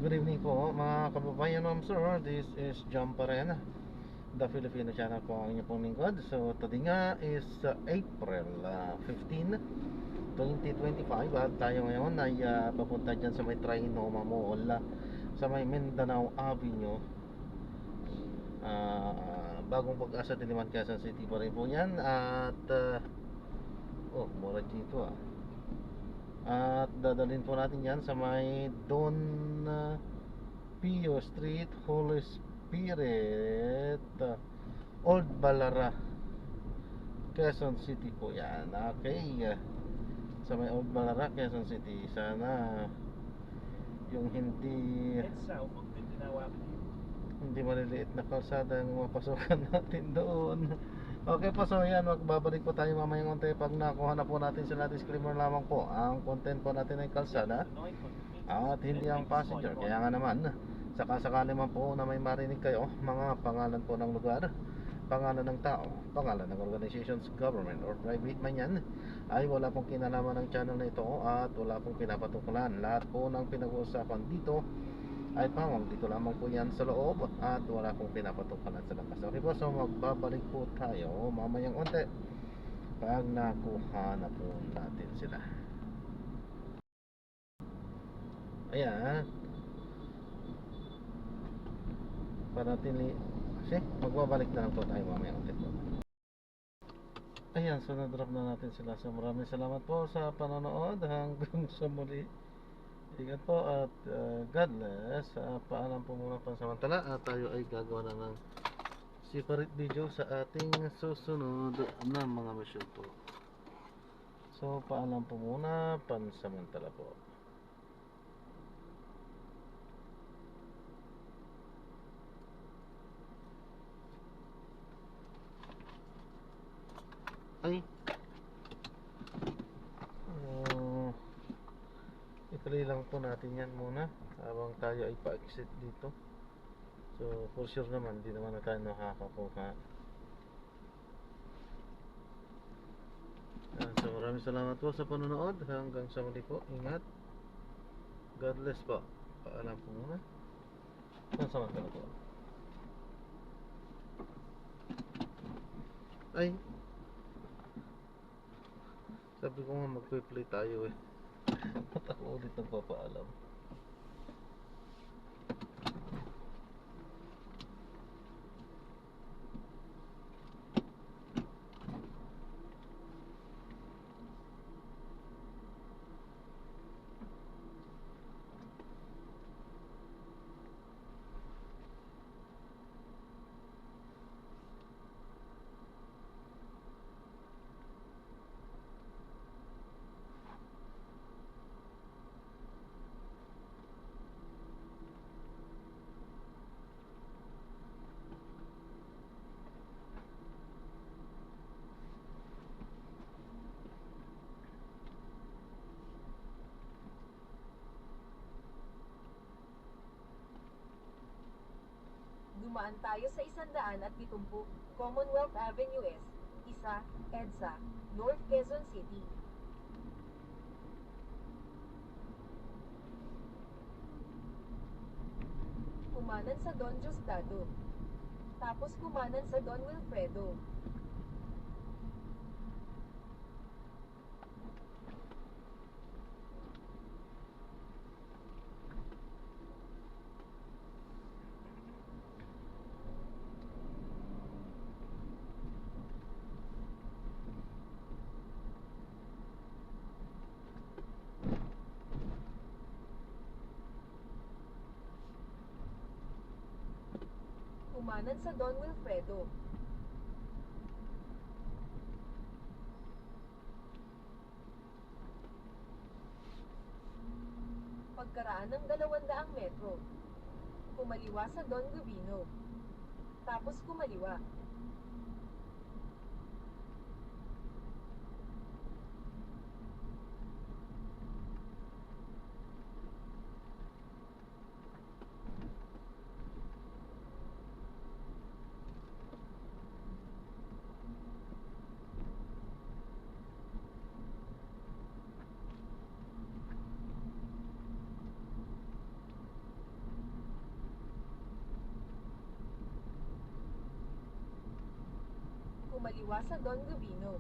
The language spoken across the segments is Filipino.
Good evening po mga kababayan, ma'am sir. This is John Parena, the Filipino channel po ang inyong pong lingkod. So today nga is April 15, 2025. At tayo ngayon ay papunta dyan sa may Trinoma Mall, sa may Mindanao Avenue, Bagong Pag-asa, Diliman, Quezon City pa rin po yan. At oh, mura dito At dadalhin po natin yan sa may Don Pio Street, Holy Spirit, Old Balara, Quezon City po yan. Okay, sa may Old Balara, Quezon City. Sana yung hindi maliliit na kalsada ang mapasokan natin doon. Okay po, so yan, magbabalik po tayo mamayang unti pag nakuha na po natin sila. Disclaimer lamang po, ang content po natin ay kalsada at hindi ang passenger. Kaya nga naman, sakasakali man po na may marinig kayo mga pangalan po ng lugar, pangalan ng tao, pangalan ng organizations, government or private man yan, ay wala pong kinalaman ng channel na ito at wala pong pinapatukulan. Lahat po ng pinag-uusapan dito ay pawang dito lamang po yan sa loob at wala pong pinapatukulan sa labas. Okay po, so magbabalik po tayo mamayang unti pag nakuha na po natin sila. Ayan, panatili kasi magbabalik na lang po tayo mamaya ulit po. Ayan, so na-drop na natin sila. So maraming salamat po sa panonood. Hanggang sa muli, ingat po at God bless. Paalam po muna pansamantala at tayo ay gagawa na ng separate video sa ating susunod na mga mission po. So paalam po muna pansamantala po. Ay, i-play lang po natin yan muna habang tayo ay pa-exit dito. So for sure naman, hindi naman na tayo nakakakuha. So maraming salamat po sa panonood. Hanggang sa muli po, ingat. God bless po. Paalam po muna. Pansamantala po. Ay, sabi ko nga magpe-play tayo eh. At ako ulit nagpapaalam. Dumaan tayo sa 170 Commonwealth Avenue S, isa, EDSA, North Quezon City. Kumanan sa Don Diosdado. Tapos kumanan sa Don Wilfredo. Kumanan sa Don Wilfredo. Pagkaraan ng 200 metro. Kumaliwa sa Don Gabino. Tapos kumaliwa. Kumaliwa sa Don Gabino.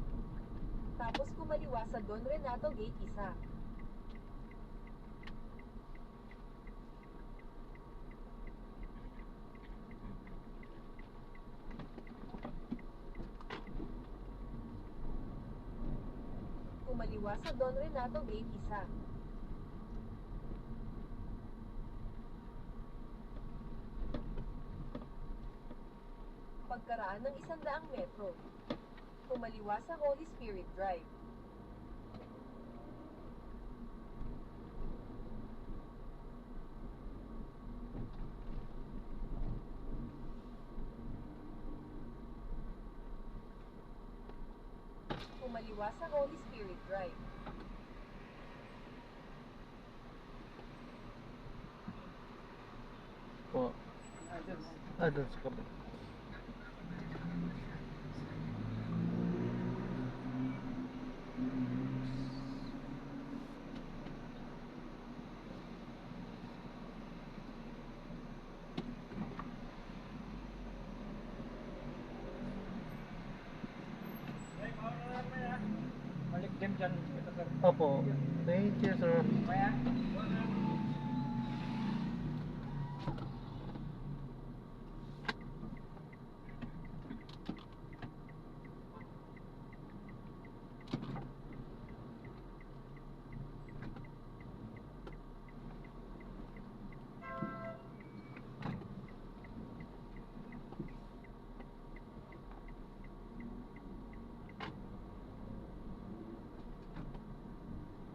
Tapos kumaliwa sa Don Renato Gate 1. Kumaliwa sa Don Renato Gate 1. Pagkaraan ng 100 metro. Kumaliwa sa Holy Spirit Drive. Kumaliwa sa Holy Spirit Drive. Po. Doon sa kabila. Balik din dyan. Opo. Thank you, sir. Kaya?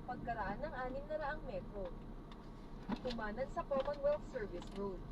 Pagkaraan ng 600 metro. Tumanan sa Commonwealth Service Road.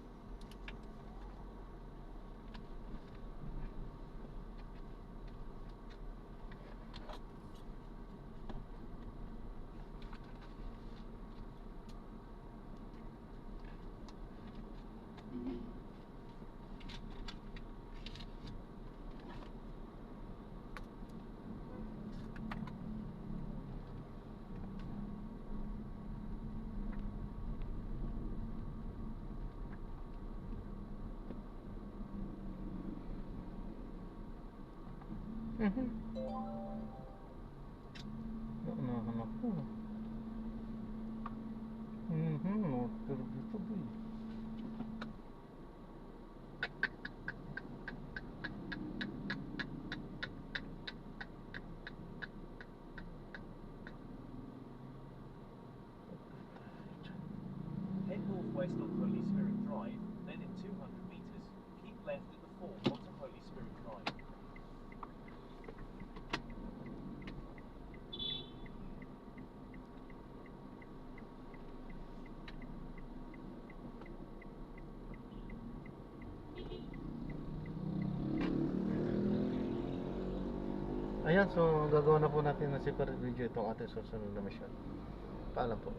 Nahanap ko. Pero dito ba eh? Head northwest on Holy Spirit Drive, then in 200 meters, keep left at the fork onto Holy Spirit Drive. Ayan, so gagawa na po natin ng separate video itong ating susunod na mission. Paalam po.